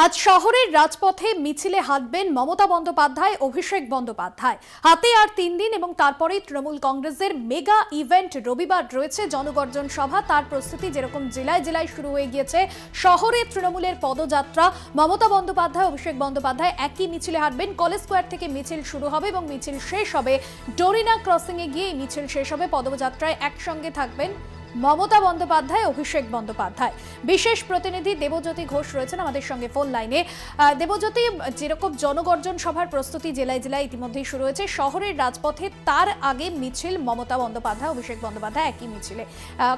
আজ শহরের রাজপথে মিছিলে হাঁটবেন মমতা বন্দ্যোপাধ্যায়, অভিষেক বন্দ্যোপাধ্যায়। হাতে আর 3 দিন এবং তারপরেই তৃণমূল কংগ্রেসের মেগা ইভেন্ট রবিবার রয়েছে জনগর্জন সভা। তার প্রস্তুতি যেরকম জেলায় জেলায় শুরু হয়ে গিয়েছে, শহরে তৃণমূলের পদযাত্রা। মমতা বন্দ্যোপাধ্যায়, অভিষেক বন্দ্যোপাধ্যায় একই মিছিলে হাঁটবেন। কলেজ স্কোয়ার থেকে মিছিল শুরু হবে এবং মিছিল শেষ হবে ডোরিনা ক্রসিং এ গিয়ে। মিছিল শেষ হবে, পদযাত্রায় একসঙ্গে থাকবেন মমতা বন্দ্যোপাধ্যায়, অভিষেক বন্দ্যোপাধ্যায়। বিশেষ প্রতিনিধি দেবজ্যোতি ঘোষ রয়েছেন আমাদের সঙ্গে ফোন লাইনে। দেবজ্যোতি, যেরকম জনগর্জন সভার প্রস্তুতি জেলায় জেলায় ইতিমধ্যেই শুরু হয়েছে, শহরের রাজপথে তার আগে মিছিল মমতা বন্দ্যোপাধ্যায়, অভিষেক বন্দ্যোপাধ্যায় একই মিছিলে।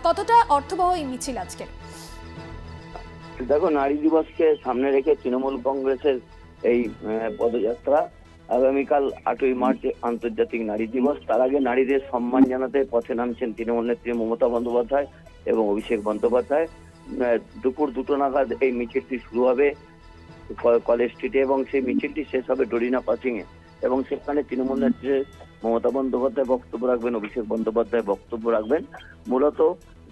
কতটা অর্থবহ এই মিছিল আজকে? দেখো, নারী দিবসকে সামনে রেখে তৃণমূল কংগ্রেসের এই পদযাত্রা। আগামীকাল 8ই মার্চ আন্তর্জাতিক নারী দিবস। তার আগে নারীদের সম্মান জানাতে পথে নামছেন তৃণমূল নেত্রী মমতা বন্দ্যোপাধ্যায় এবং অভিষেক বন্দ্যোপাধ্যায়। দুপুর 2টো নাগাদ এই মিছিলটি শুরু হবে কলেজ স্ট্রিটে এবং সেই মিছিলটি শেষ হবে ডোরিনা ক্রসিং এ। এবং সেখানে তৃণমূল নেত্রী মমতা বন্দ্যোপাধ্যায় বক্তব্য রাখবেন, অভিষেক বন্দ্যোপাধ্যায় বক্তব্য রাখবেন। মূলত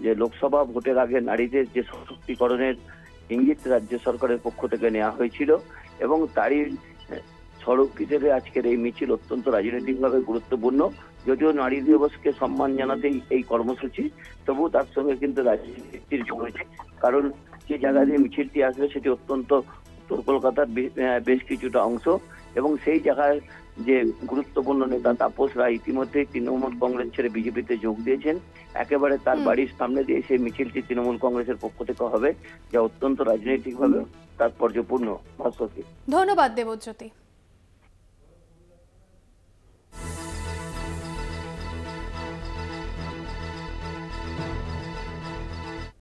যে লোকসভা ভোটের আগে নারীদের যে সশক্তিকরণের ইঙ্গিত রাজ্য সরকারের পক্ষ থেকে নেওয়া হয়েছিল এবং তারই স্বরূপ হিসেবে আজকের এই মিছিল অত্যন্ত রাজনৈতিকভাবে গুরুত্বপূর্ণ। যদিও নারী দিবসকে সম্মান জানাতেই এই কর্মসূচি, তবু তার সঙ্গে কিন্তু রাজনীতির রয়েছে। কারণ যে জায়গা দিয়ে মিছিলটি আসবে সেটি অত্যন্ত উত্তর কলকাতার বেশ কিছুটা অংশ এবং সেই জায়গায় যে গুরুত্বপূর্ণ নেতা তাপস রায় ইতিমধ্যেই তৃণমূল কংগ্রেস ছেড়ে বিজেপিতে যোগ দিয়েছেন। একেবারে তার বাড়ির সামনে দিয়ে সেই মিছিলটি তৃণমূল কংগ্রেসের পক্ষ থেকে হবে, যা অত্যন্ত রাজনৈতিকভাবে তাৎপর্যপূর্ণ। ভাস্বতী, ধন্যবাদ দেবজ্যোতি।